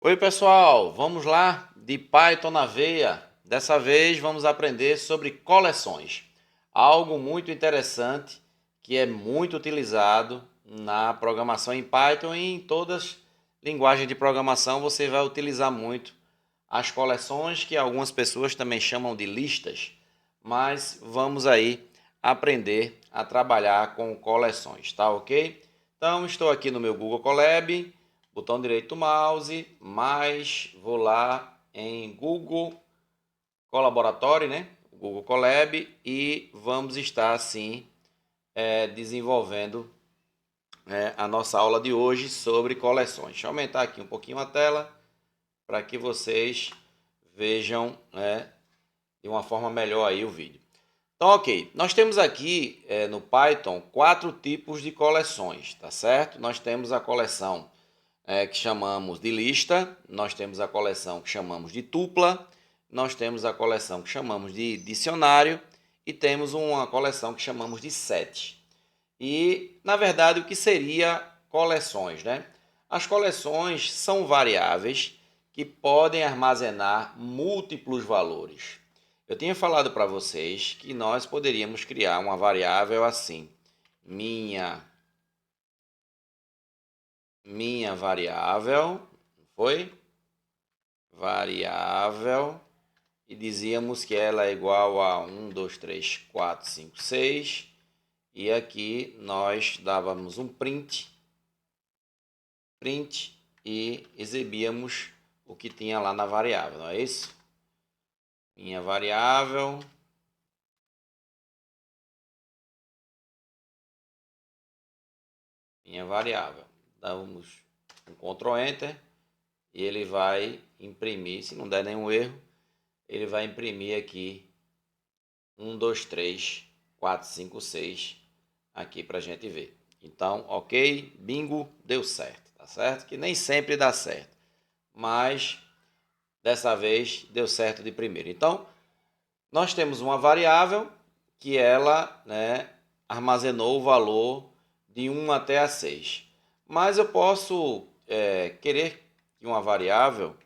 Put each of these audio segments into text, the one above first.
Oi pessoal, vamos lá de Python na veia. Dessa vez vamos aprender sobre coleções, algo muito interessante que é muito utilizado na programação em Python e em todas as linguagens de programação você vai utilizar muito as coleções, que algumas pessoas também chamam de listas, mas vamos aí aprender a trabalhar com coleções, tá ok? Então estou aqui no meu Google Colab, botão direito do mouse, mais vou lá em Google Colaboratório, né? Google Colab, e vamos estar assim desenvolvendo a nossa aula de hoje sobre coleções. Deixa eu aumentar aqui um pouquinho a tela para que vocês vejam de uma forma melhor aí o vídeo. Então, ok, nós temos aqui no Python 4 tipos de coleções, tá certo? Nós temos a coleção que chamamos de lista, nós temos a coleção que chamamos de tupla, nós temos a coleção que chamamos de dicionário e temos uma coleção que chamamos de set. E, na verdade, o que seria coleções, né? As coleções são variáveis que podem armazenar múltiplos valores. Eu tinha falado para vocês que nós poderíamos criar uma variável assim, minha variável, foi? Variável, e dizíamos que ela é igual a 1, 2, 3, 4, 5, 6, e aqui nós dávamos um print e exibíamos o que tinha lá na variável, não é isso? Minha variável damos um Ctrl Enter e ele vai imprimir, se não der nenhum erro, ele vai imprimir aqui 1, 2, 3, 4, 5, 6 aqui para a gente ver. Então, ok, bingo, deu certo, tá certo? Que nem sempre dá certo, mas dessa vez deu certo de primeira. Então, nós temos uma variável que ela armazenou o valor de 1 até a 6. Mas eu posso querer que uma variável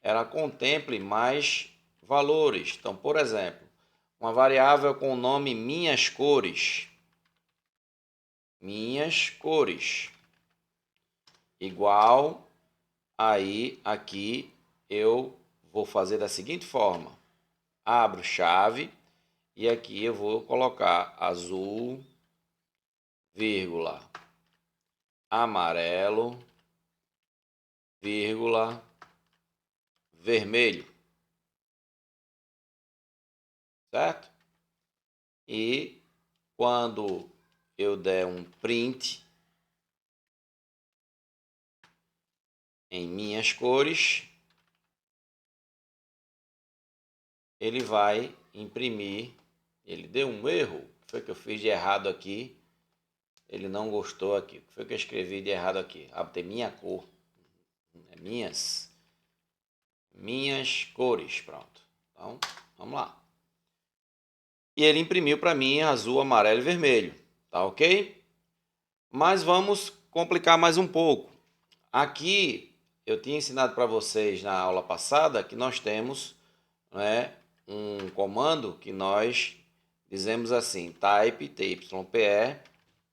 ela contemple mais valores. Então, por exemplo, uma variável com o nome minhas cores, igual, aí aqui eu vou fazer da seguinte forma, abro chave e aqui eu vou colocar azul, vírgula, amarelo, vírgula, vermelho, certo? E quando eu der um print em minhas cores, ele vai imprimir. Ele deu um erro. O que foi que eu fiz de errado aqui? Ele não gostou aqui. O que foi que eu escrevi de errado aqui? Ah, tem minha cor. É minhas cores. Pronto. Então, vamos lá. E ele imprimiu para mim azul, amarelo e vermelho. Tá ok? Mas vamos complicar mais um pouco. Aqui eu tinha ensinado para vocês na aula passada que nós temos um comando que nós dizemos assim, type, type,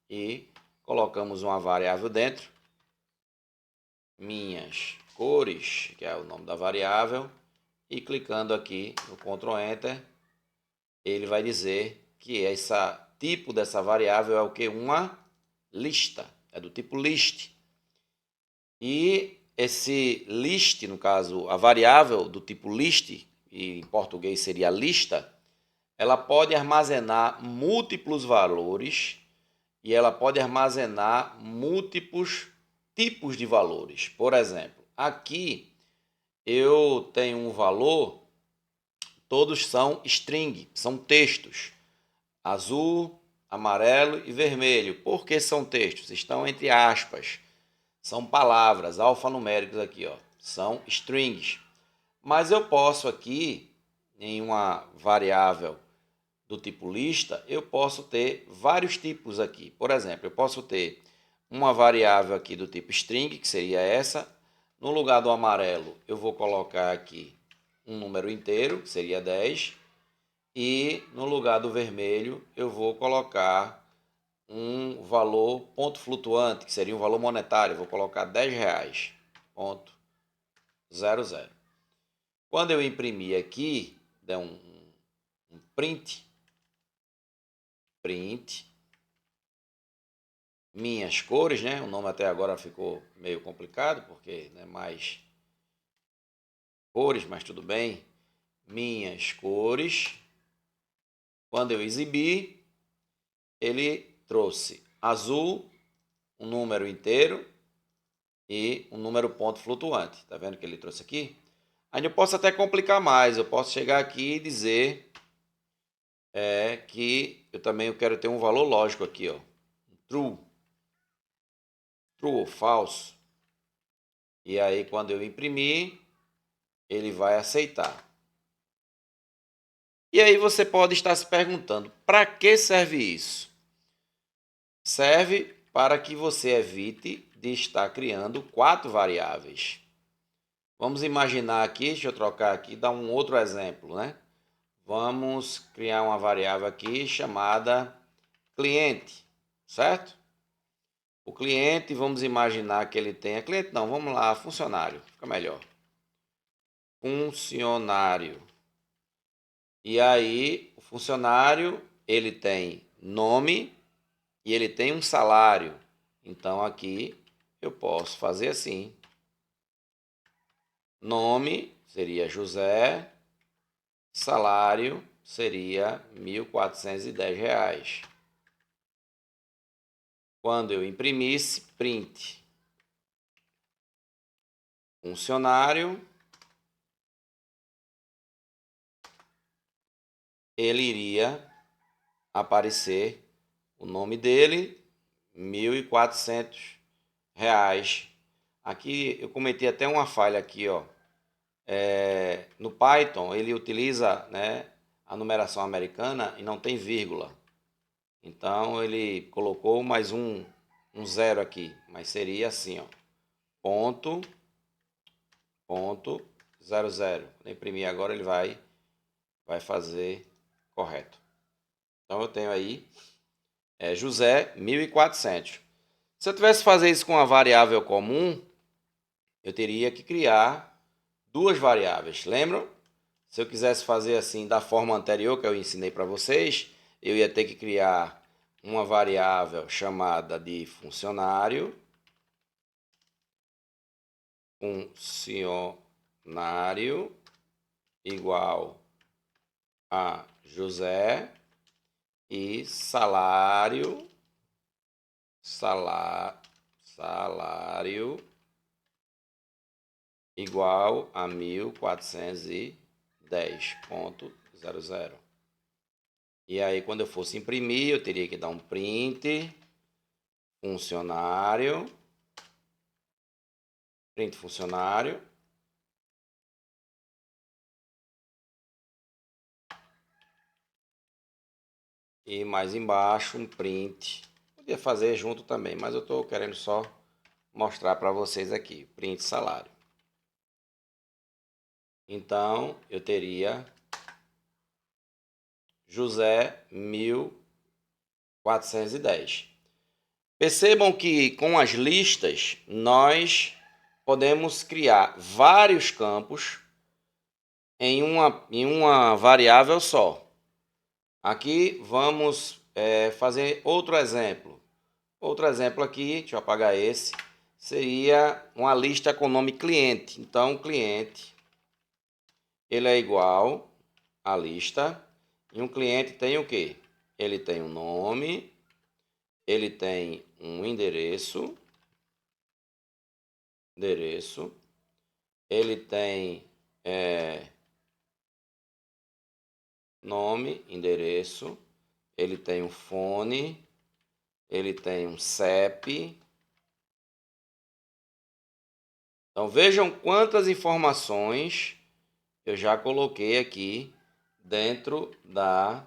e colocamos uma variável dentro, minhas cores, que é o nome da variável, e clicando aqui no Ctrl Enter, ele vai dizer que esse tipo dessa variável é o que? Uma lista, é do tipo list. E esse list, no caso, a variável do tipo list, e em português seria lista, ela pode armazenar múltiplos valores e ela pode armazenar múltiplos tipos de valores. Por exemplo, aqui eu tenho um valor, todos são string, são textos, azul, amarelo e vermelho. Por que são textos? Estão entre aspas. São palavras alfanuméricas aqui, ó. São strings. Mas eu posso aqui, em uma variável do tipo lista, eu posso ter vários tipos aqui. Por exemplo, eu posso ter uma variável aqui do tipo string, que seria essa, No lugar do amarelo, eu vou colocar aqui um número inteiro, que seria 10. E no lugar do vermelho, eu vou colocar um valor ponto flutuante, que seria um valor monetário. Eu vou colocar R$10, ponto 00. Quando eu imprimir aqui, der um print, minhas cores, né? O nome até agora ficou meio complicado, porque não é mais cores, mas tudo bem. Minhas cores. Quando eu exibir, ele trouxe azul, um número inteiro e um número ponto flutuante. Tá vendo que ele trouxe aqui? Ainda eu posso até complicar mais. Eu posso chegar aqui e dizer que eu quero ter um valor lógico aqui, ó. True ou falso. E aí, quando eu imprimir, ele vai aceitar. E aí você pode estar se perguntando, para que serve isso? Serve para que você evite de estar criando 4 variáveis. Vamos imaginar aqui, deixa eu trocar aqui, dar um outro exemplo, né? Vamos criar uma variável aqui chamada cliente, certo? O cliente, vamos imaginar que ele tenha... Cliente não, vamos lá, funcionário, fica melhor. Funcionário. E aí, o funcionário, ele tem nome e ele tem um salário. Então, aqui, eu posso fazer assim. Nome seria José, salário seria R$1.410. Quando eu imprimisse, print. Funcionário, ele iria aparecer o nome dele, R$1.400. Aqui eu cometi até uma falha aqui, ó. No Python ele utiliza, né, a numeração americana e não tem vírgula. Então ele colocou mais um zero aqui, mas seria assim, ó. Ponto 00. Quando imprimir agora ele vai fazer correto. Então eu tenho aí José 1400. Se eu tivesse que fazer isso com uma variável comum, eu teria que criar 2 variáveis. Lembram? Se eu quisesse fazer assim da forma anterior que eu ensinei para vocês, eu ia ter que criar uma variável chamada de funcionário. Funcionário igual a José e salário igual a 1410.00. E aí, quando eu fosse imprimir, eu teria que dar um print funcionário. E mais embaixo, um print. Podia fazer junto também, mas eu estou querendo só mostrar para vocês aqui. Print salário. Então, eu teria José 1410. Percebam que com as listas nós podemos criar vários campos em uma variável só. Aqui vamos fazer outro exemplo. Outro exemplo aqui, deixa eu apagar esse, seria uma lista com o nome cliente. Então, cliente, ele é igual à lista. E um cliente tem o quê? Ele tem um nome, ele tem um endereço, ele tem nome, endereço, ele tem um fone, ele tem um CEP. Então vejam quantas informações eu já coloquei aqui dentro da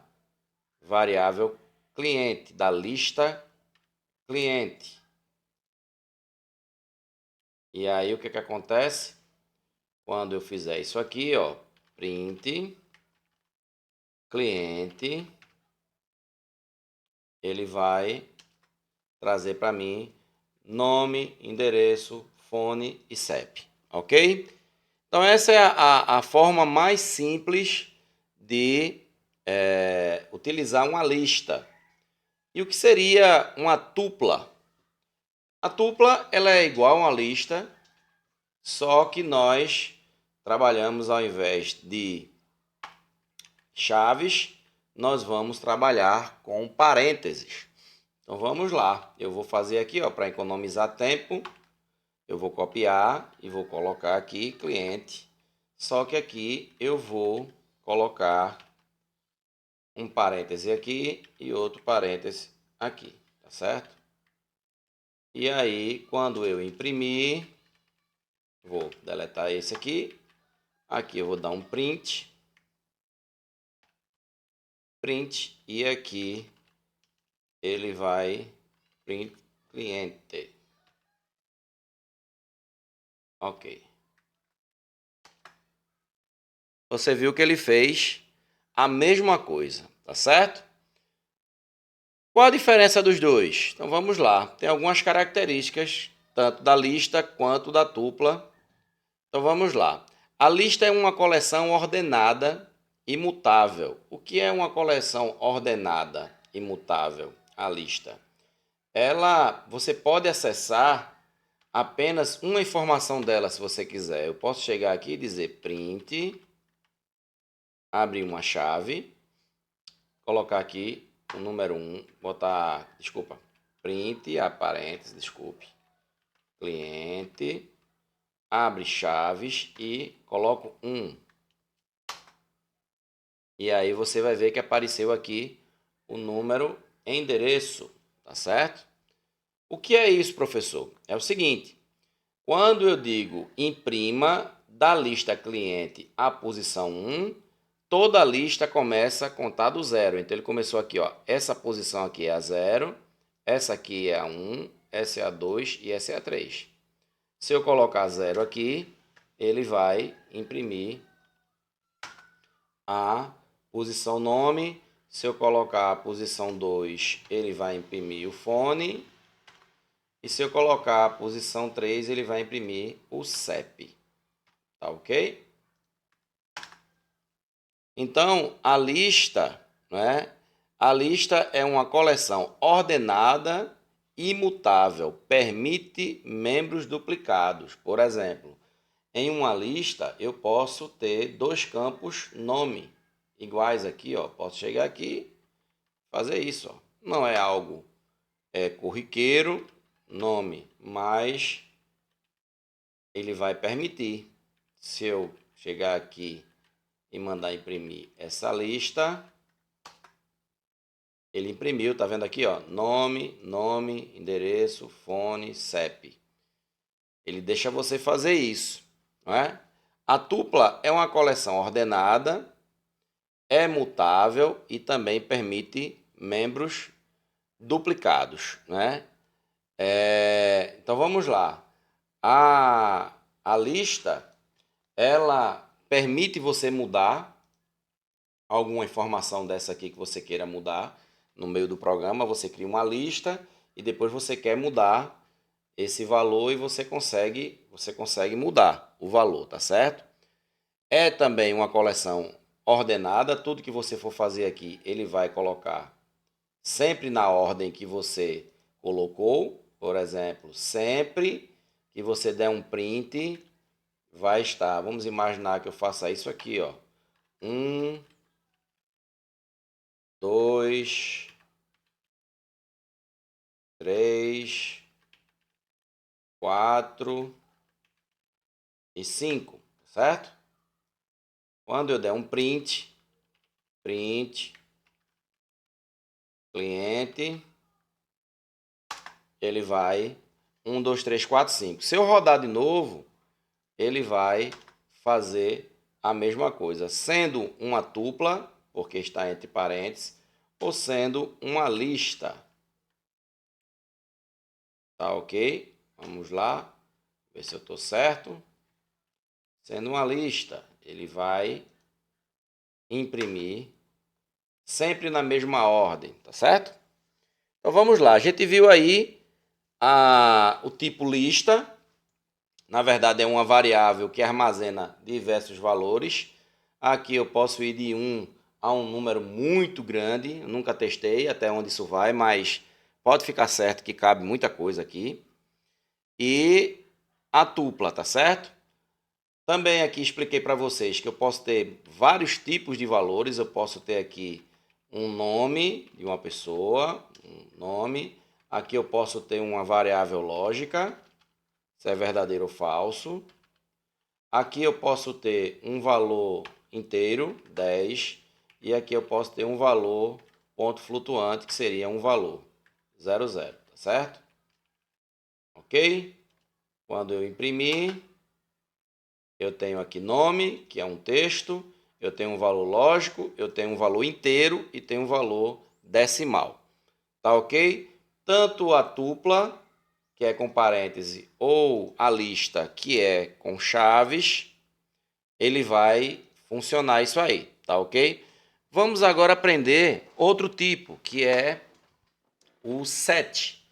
variável cliente, da lista cliente. E aí o que acontece? Quando eu fizer isso aqui, ó, print cliente, ele vai trazer para mim nome, endereço, fone e CEP, ok? Então essa é a forma mais simples de utilizar uma lista. E o que seria uma tupla? A tupla ela é igual a uma lista, só que nós trabalhamos ao invés de chaves, nós vamos trabalhar com parênteses. Então vamos lá, eu vou fazer aqui para economizar tempo, eu vou copiar e vou colocar aqui cliente, só que aqui eu vou colocar um parêntese aqui e outro parêntese aqui, tá certo? E aí, quando eu imprimir, vou deletar esse aqui, aqui eu vou dar um print, e aqui ele vai print cliente. Ok. Você viu que ele fez a mesma coisa, tá certo? Qual a diferença dos dois? Então vamos lá. Tem algumas características, tanto da lista quanto da tupla. Então vamos lá. A lista é uma coleção ordenada e mutável. O que é uma coleção ordenada e mutável? A lista. Você pode acessar apenas uma informação dela se você quiser. Eu posso chegar aqui e dizer print, abrir uma chave, colocar aqui o número 1, botar, print, parênteses, cliente, abre chaves e coloco 1. E aí você vai ver que apareceu aqui o número endereço, tá certo? O que é isso, professor? É o seguinte, quando eu digo imprima da lista cliente a posição 1, toda a lista começa a contar do zero. Então ele começou aqui, ó, essa posição aqui é a 0, essa aqui é a 1, essa é a 2 e essa é a 3. Se eu colocar 0 aqui, ele vai imprimir a posição nome. Se eu colocar a posição 2, ele vai imprimir o fone. E se eu colocar a posição 3, ele vai imprimir o CEP. Tá ok? Então, a lista, né? A lista é uma coleção ordenada e imutável. Permite membros duplicados. Por exemplo, em uma lista, eu posso ter 2 campos nome iguais aqui, ó. Posso chegar aqui e fazer isso, ó. Não é algo corriqueiro, nome, mas ele vai permitir. Se eu chegar aqui e mandar imprimir essa lista, ele imprimiu, tá vendo aqui, ó, nome, endereço, fone, CEP. Ele deixa você fazer isso, não é? A tupla é uma coleção ordenada, é mutável e também permite membros duplicados, né? Então vamos lá. A lista, ela permite você mudar alguma informação dessa aqui que você queira mudar no meio do programa. Você cria uma lista e depois você quer mudar esse valor e você consegue mudar o valor, tá certo? É também uma coleção ordenada. Tudo que você for fazer aqui, ele vai colocar sempre na ordem que você colocou. Por exemplo, sempre que você der um print, vai estar. Vamos imaginar que eu faça isso aqui, ó. 1, 2, 3, 4 e 5, certo? Quando eu der um print, cliente, ele vai 1, 2, 3, 4, 5. Se eu rodar de novo, ele vai fazer a mesma coisa, sendo uma tupla, porque está entre parênteses, ou sendo uma lista. Tá ok? Vamos lá. Ver se eu estou certo. Sendo uma lista, ele vai imprimir sempre na mesma ordem, tá certo? Então vamos lá, a gente viu aí o tipo lista. Na verdade é uma variável que armazena diversos valores. Aqui eu posso ir de 1 a um número muito grande, eu nunca testei até onde isso vai, mas pode ficar certo que cabe muita coisa aqui. E a tupla, tá certo? Também aqui expliquei para vocês que eu posso ter vários tipos de valores. Eu posso ter aqui um nome de uma pessoa, um nome. Aqui eu posso ter uma variável lógica, se é verdadeiro ou falso. Aqui eu posso ter um valor inteiro, 10. E aqui eu posso ter um valor ponto flutuante, que seria um valor, 00, tá certo? Ok? Quando eu imprimir, eu tenho aqui nome, que é um texto, eu tenho um valor lógico, eu tenho um valor inteiro e tenho um valor decimal. Tá ok? Tanto a tupla, que é com parêntese, ou a lista, que é com chaves, ele vai funcionar isso aí, tá ok? Vamos agora aprender outro tipo, que é o set.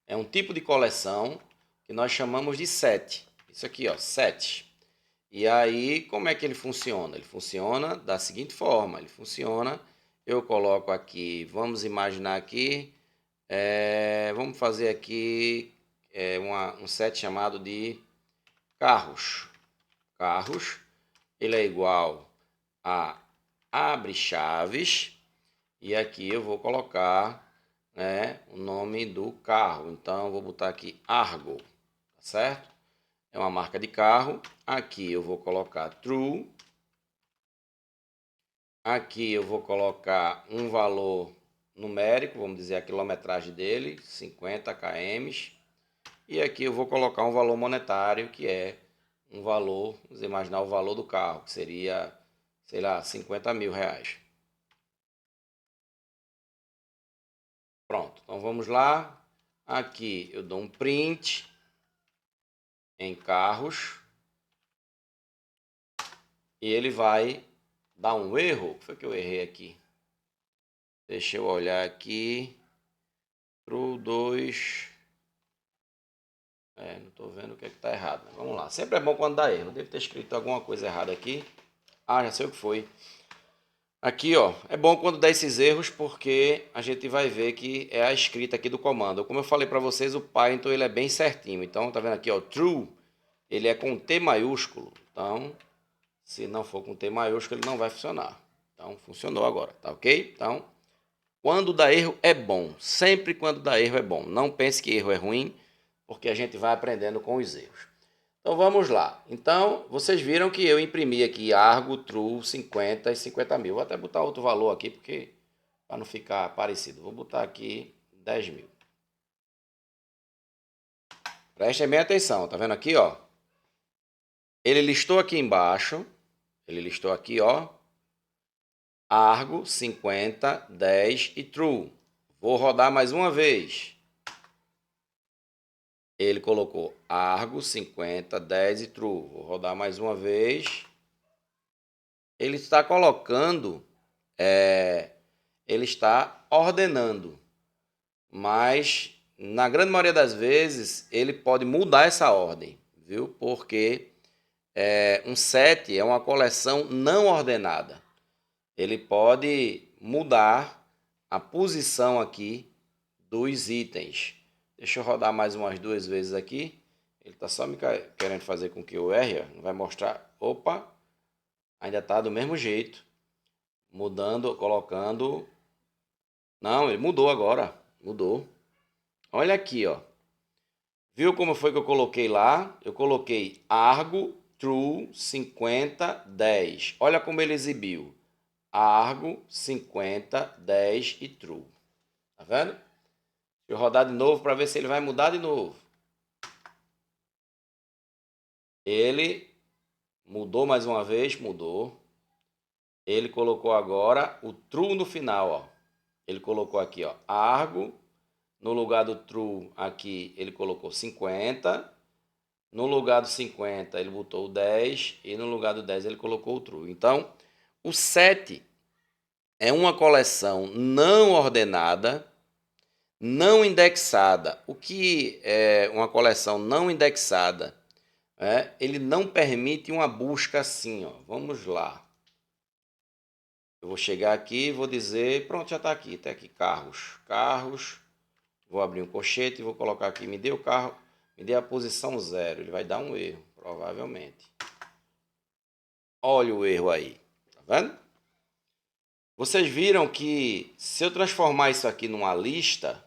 É um tipo de coleção que nós chamamos de set. Isso aqui, ó, set. E aí, como é que ele funciona? Ele funciona da seguinte forma, eu coloco aqui, vamos imaginar aqui, vamos fazer aqui um set chamado de carros. Carros, ele é igual a abre chaves, e aqui eu vou colocar o nome do carro. Então, eu vou botar aqui Argo, tá certo? É uma marca de carro. Aqui eu vou colocar true. Aqui eu vou colocar um valor numérico, vamos dizer a quilometragem dele, 50 km. E aqui eu vou colocar um valor monetário, que é um valor, vamos imaginar o valor do carro, que seria, sei lá, 50 mil reais. Pronto, então vamos lá. Aqui eu dou um print em carros. E ele vai dar um erro. O que foi que eu errei aqui? Deixa eu olhar aqui. True 2. Não estou vendo o que está errado. Mas vamos lá. Sempre é bom quando dá erro. Eu devo ter escrito alguma coisa errada aqui. Já sei o que foi. Aqui, ó, é bom quando dá esses erros, porque a gente vai ver que é a escrita aqui do comando. Como eu falei para vocês, o Python ele é bem certinho. Então, tá vendo aqui, ó, true, ele é com T maiúsculo. Então, se não for com T maiúsculo, ele não vai funcionar. Então, funcionou agora, tá ok? Então, quando dá erro é bom. Sempre quando dá erro é bom. Não pense que erro é ruim, porque a gente vai aprendendo com os erros. Então, vamos lá. Então, vocês viram que eu imprimi aqui Argo, True, 50 e 50 mil. Vou até botar outro valor aqui, porque para não ficar parecido. Vou botar aqui 10 mil. Prestem bem atenção, tá vendo aqui, ó? Ele listou aqui embaixo, ele listou aqui, ó, Argo, 50, 10 e True. Vou rodar mais uma vez. Ele colocou Argo, 50, 10 e True. Vou rodar mais uma vez. Ele está colocando, ele está ordenando. Mas, na grande maioria das vezes, ele pode mudar essa ordem, viu? Porque um set é uma coleção não ordenada. Ele pode mudar a posição aqui dos itens. Deixa eu rodar mais umas duas vezes aqui. Ele está só me querendo fazer com que eu erre. Não vai mostrar. Opa! Ainda está do mesmo jeito. Mudando, colocando. Não, ele mudou agora. Mudou. Olha aqui, ó. Viu como foi que eu coloquei lá? Eu coloquei Argo, True, 50, 10. Olha como ele exibiu. Argo, 50, 10 e True. Tá vendo? Deixa eu rodar de novo para ver se ele vai mudar de novo. Ele mudou mais uma vez, mudou. Ele colocou agora o True no final, ó. Ele colocou aqui, ó, Argo. No lugar do True aqui, ele colocou 50. No lugar do 50 ele botou o 10 e no lugar do 10 ele colocou o true. Então, o 7 é uma coleção não ordenada, não indexada. O que é uma coleção não indexada? Ele não permite uma busca assim, ó. Vamos lá. Eu vou chegar aqui e vou dizer, pronto, já está aqui, carros. Carros, vou abrir um colchete e vou colocar aqui, me dê o carro, me dê a posição 0. Ele vai dar um erro, provavelmente. Olha o erro aí, tá vendo? Vocês viram que se eu transformar isso aqui numa lista,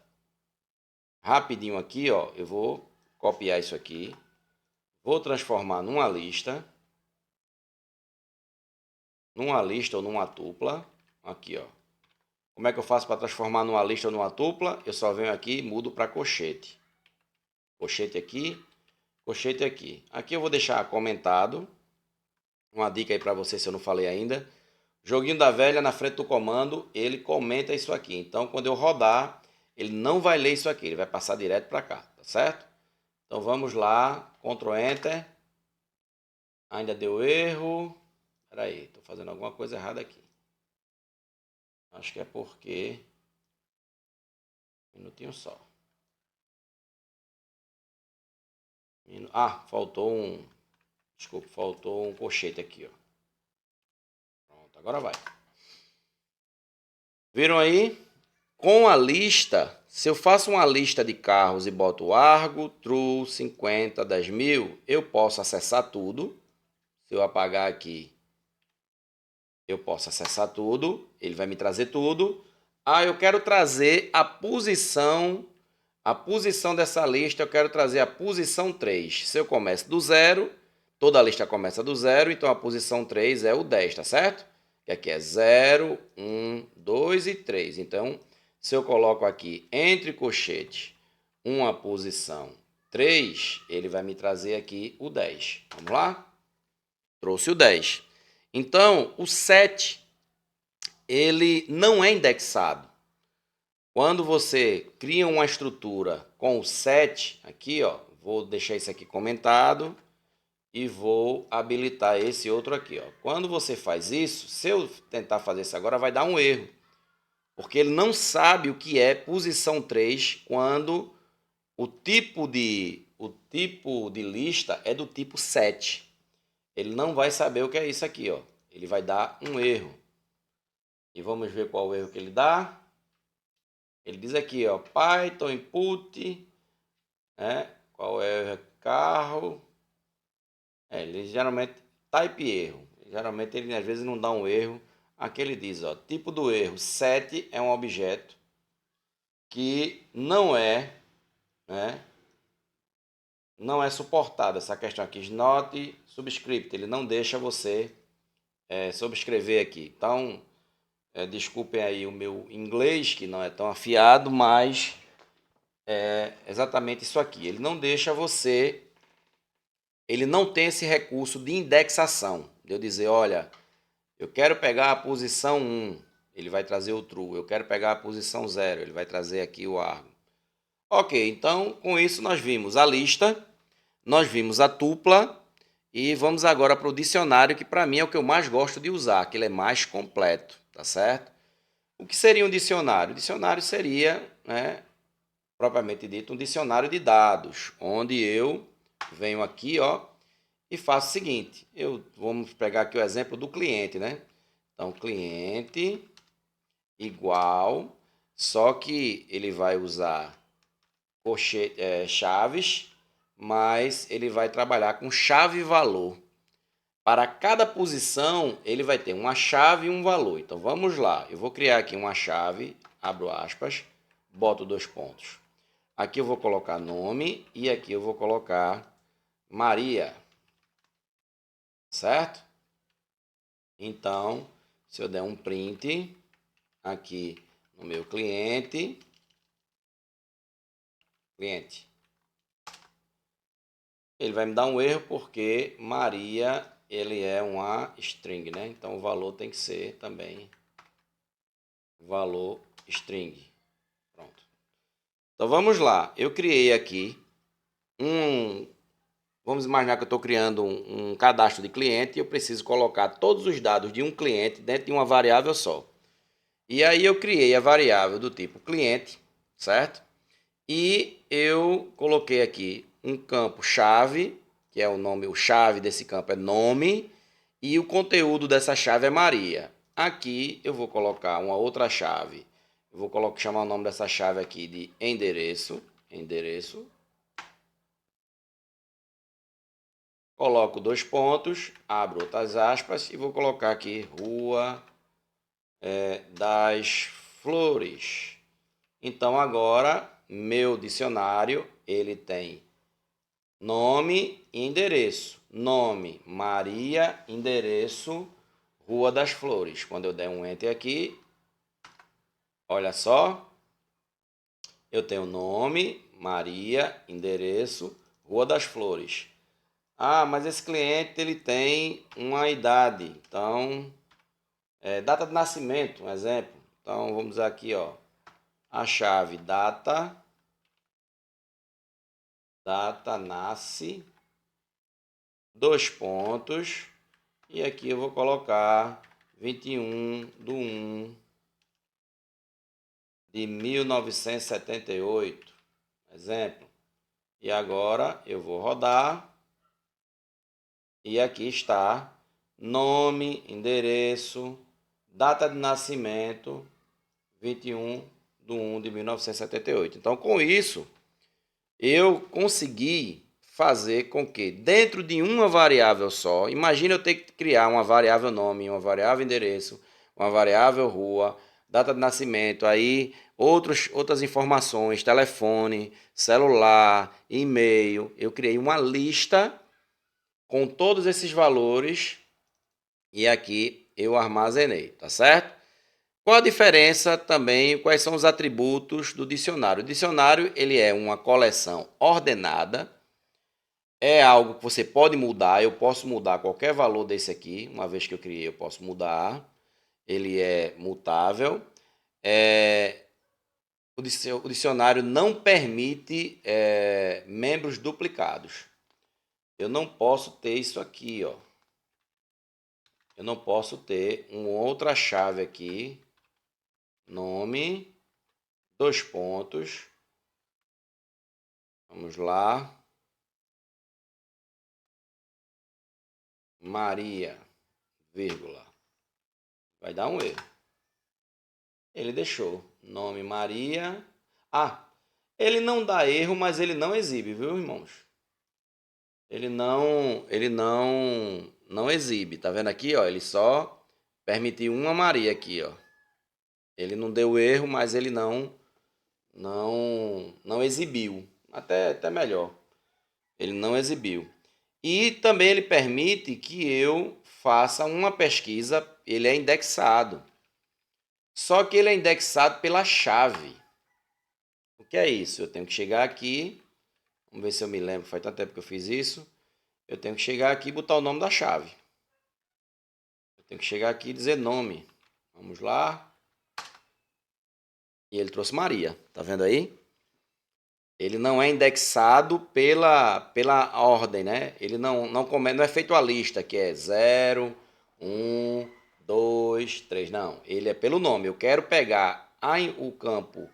rapidinho aqui, ó, eu vou copiar isso aqui, vou transformar numa lista ou numa tupla, aqui, ó. Como é que eu faço para transformar numa lista ou numa tupla? Eu só venho aqui e mudo para colchete. Colchete aqui, colchete aqui. Aqui eu vou deixar comentado, uma dica aí para você se eu não falei ainda. Joguinho da velha na frente do comando, ele comenta isso aqui. Então, quando eu rodar, ele não vai ler isso aqui, ele vai passar direto para cá, tá certo? Então, vamos lá, Ctrl Enter. Ainda deu erro. Espera aí, estou fazendo alguma coisa errada aqui. Acho que é porque... Um minutinho só. Faltou um... Desculpa, faltou um colchete aqui, ó. Pronto, agora vai. Viram aí? Com a lista, se eu faço uma lista de carros e boto Argo, True, 50, 10 mil, eu posso acessar tudo. Se eu apagar aqui, eu posso acessar tudo. Ele vai me trazer tudo. Eu quero trazer a posição dessa lista, eu quero trazer a posição 3. Se eu começo do 0, toda a lista começa do 0, então a posição 3 é o 10, tá certo? Que aqui é 0, 1, 2 e 3. Então, se eu coloco aqui entre colchetes uma posição 3, ele vai me trazer aqui o 10. Vamos lá? Trouxe o 10. Então, o 7, ele não é indexado. Quando você cria uma estrutura com o 7, aqui, ó, vou deixar isso aqui comentado e vou habilitar esse outro aqui, ó. Quando você faz isso, se eu tentar fazer isso agora, vai dar um erro, porque ele não sabe o que é posição 3 quando o tipo de lista é do tipo 7. Ele não vai saber o que é isso aqui, ó. Ele vai dar um erro. E vamos ver qual o erro que ele dá. Ele diz aqui, ó, Python input, qual é o carro. Ele geralmente type erro. Geralmente ele às vezes não dá um erro. Aqui ele diz, ó, tipo do erro 7 é um objeto que não é suportado. Essa questão aqui, is not subscript, ele não deixa você subscrever aqui. Então, desculpem aí o meu inglês, que não é tão afiado, mas é exatamente isso aqui. Ele não deixa você... Ele não tem esse recurso de indexação. De eu dizer, olha, eu quero pegar a posição 1, ele vai trazer o true. Eu quero pegar a posição 0, ele vai trazer aqui o argo. Ok, então com isso nós vimos a lista, nós vimos a tupla e vamos agora para o dicionário, que para mim é o que eu mais gosto de usar, que ele é mais completo, tá certo? O que seria um dicionário? O dicionário seria, propriamente dito, um dicionário de dados, onde eu venho aqui, ó, e faço o seguinte, vamos pegar aqui o exemplo do cliente, né? Então, cliente igual, só que ele vai usar chaves, mas ele vai trabalhar com chave e valor. Para cada posição, ele vai ter uma chave e um valor. Então, vamos lá. Eu vou criar aqui uma chave, abro aspas, boto 2 pontos. Aqui eu vou colocar nome e aqui eu vou colocar Maria. Certo? Então, se eu der um print aqui no meu cliente, ele vai me dar um erro porque Maria, ele é uma string, né? Então o valor tem que ser também valor string. Pronto. Então vamos lá. Eu criei aqui Vamos imaginar que eu estou criando um cadastro de cliente e eu preciso colocar todos os dados de um cliente dentro de uma variável só. E aí eu criei a variável do tipo cliente, certo? E eu coloquei aqui um campo chave, que é o nome, o chave desse campo é nome, e o conteúdo dessa chave é Maria. Aqui eu vou colocar uma outra chave. Eu vou chamar o nome dessa chave aqui de endereço. Coloco 2 pontos, abro outras aspas e vou colocar aqui Rua das Flores. Então agora meu dicionário ele tem nome e endereço. Nome Maria, endereço Rua das Flores. Quando eu der um enter aqui, olha só, eu tenho nome Maria, endereço Rua das Flores. Ah, mas esse cliente ele tem uma idade, então data de nascimento, um exemplo. Então vamos usar aqui, ó, a chave data nasce, 2 pontos, e aqui eu vou colocar 21/1/1978, exemplo. E agora eu vou rodar. E aqui está nome, endereço, data de nascimento, 21/1/1978. Então, com isso, eu consegui fazer com que, dentro de uma variável só, imagina eu ter que criar uma variável nome, uma variável endereço, uma variável rua, data de nascimento, aí outras informações, telefone, celular, e-mail. Eu criei uma lista com todos esses valores e aqui eu armazenei, tá certo? Qual a diferença também, quais são os atributos do dicionário? O dicionário ele é uma coleção ordenada, é algo que você pode mudar, eu posso mudar qualquer valor desse aqui, uma vez que eu criei eu posso mudar, ele é mutável, o dicionário não permite membros duplicados. Eu não posso ter isso aqui, ó. Eu não posso ter uma outra chave aqui, nome, 2 pontos, vamos lá, Maria, vírgula, vai dar um erro. Ele deixou, nome Maria, ele não dá erro, mas ele não exibe, viu, irmãos? Ele não exibe, tá vendo aqui, ó, ele só permitiu uma Maria aqui, ó. Ele não deu erro, mas ele não exibiu. Até melhor. Ele não exibiu. E também ele permite que eu faça uma pesquisa, ele é indexado. Só que ele é indexado pela chave. O que é isso? Eu tenho que chegar aqui, vamos ver se eu me lembro, faz tanto tempo que eu fiz isso. Eu tenho que chegar aqui e botar o nome da chave. Eu tenho que chegar aqui e dizer nome. Vamos lá. E ele trouxe Maria, tá vendo aí? Ele não é indexado pela ordem, né? Ele não é feito a lista, que é 0, 1, 2, 3. Não, ele é pelo nome. Eu quero pegar o campo,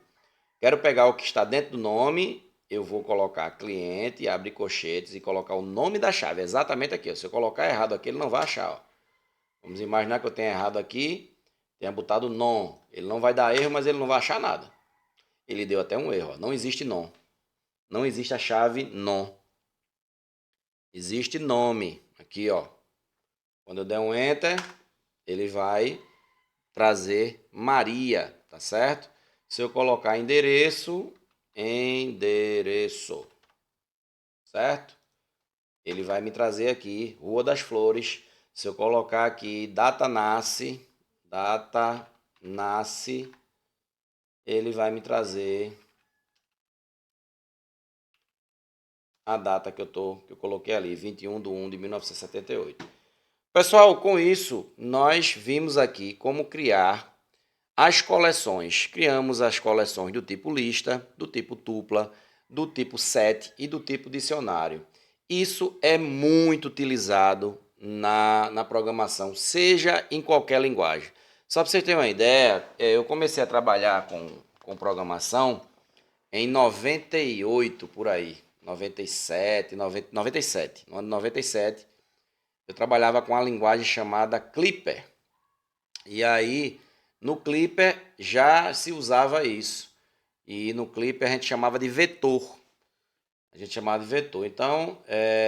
quero pegar o que está dentro do nome, eu vou colocar cliente, abrir colchetes e colocar o nome da chave, exatamente aqui. Se eu colocar errado aqui, ele não vai achar. Ó. Vamos imaginar que eu tenha errado aqui, tenha botado non. Ele não vai dar erro, mas ele não vai achar nada. Ele deu até um erro, ó. Não existe non. Não existe a chave non. Existe nome. Aqui, ó. Quando eu der um enter, ele vai trazer Maria, tá certo? Se eu colocar endereço, certo? Ele vai me trazer aqui Rua das Flores. Se eu colocar aqui data nasce, ele vai me trazer a data que eu coloquei ali, 21/1/1978. Pessoal, com isso, nós vimos aqui como criar as coleções. Criamos as coleções do tipo lista, do tipo tupla, do tipo set e do tipo dicionário. Isso é muito utilizado na programação, seja em qualquer linguagem. Só para vocês terem uma ideia, eu comecei a trabalhar com programação em 98 por aí, 97, 97. No ano 97, eu trabalhava com a linguagem chamada Clipper. E aí, no Clipper já se usava isso. E no Clipper a gente chamava de vetor. A gente chamava de vetor. Então,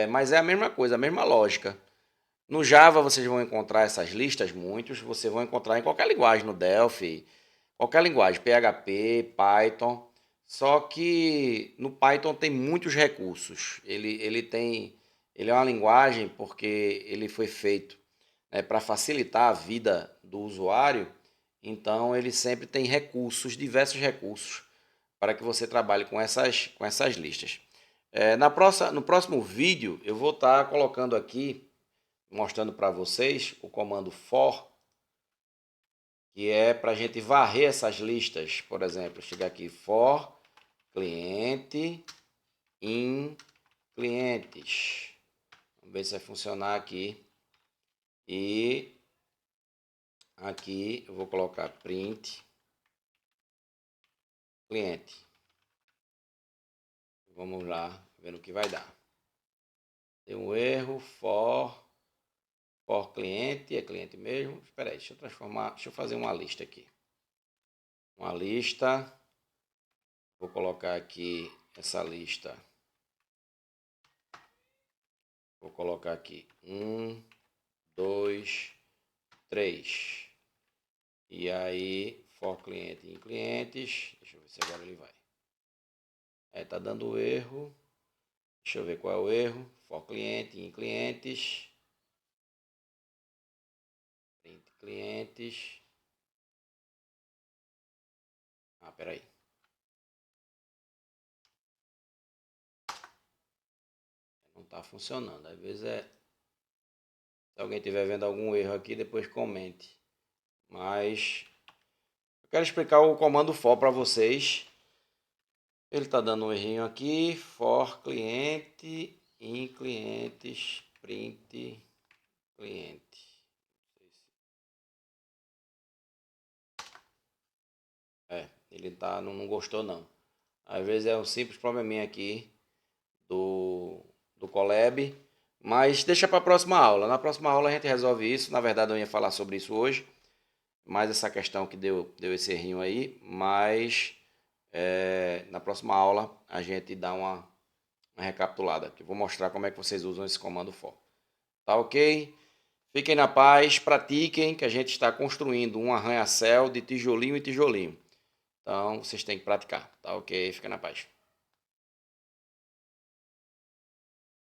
mas é a mesma coisa, a mesma lógica. No Java vocês vão encontrar essas listas, muitos. Vocês vão encontrar em qualquer linguagem, no Delphi, qualquer linguagem, PHP, Python. Só que no Python tem muitos recursos. Ele é uma linguagem porque ele foi feito, né, para facilitar a vida do usuário. Então ele sempre tem recursos, diversos recursos, para que você trabalhe com essas listas. No próximo vídeo eu vou estar colocando aqui, mostrando para vocês o comando for, que é para a gente varrer essas listas. Por exemplo, chegar aqui, for cliente in clientes. Vamos ver se vai funcionar aqui. E aqui eu vou colocar print cliente. Vamos lá, vendo o que vai dar. Tem um erro, for cliente, é cliente mesmo. Espera aí, deixa eu fazer uma lista aqui. Uma lista. Vou colocar aqui essa lista. Vou colocar aqui 1, 2, 3. E aí, for cliente em clientes. Deixa eu ver se agora ele vai. Tá dando erro. Deixa eu ver qual é o erro. For cliente em clientes. Print clientes. Peraí. Não está funcionando. Às vezes se alguém estiver vendo algum erro aqui, depois comente. Mas eu quero explicar o comando for para vocês. Ele está dando um errinho aqui. For cliente em clientes print cliente. Ele não gostou não. Às vezes é um simples probleminha aqui do Colab, mas deixa para a próxima aula. Na próxima aula a gente resolve isso. Na verdade eu ia falar sobre isso hoje, mais essa questão que deu esse errinho aí, mas na próxima aula a gente dá uma recapitulada, que eu vou mostrar como é que vocês usam esse comando for. Tá ok? Fiquem na paz, pratiquem, que a gente está construindo um arranha-céu de tijolinho em tijolinho. Então vocês têm que praticar, tá ok? Fiquem na paz.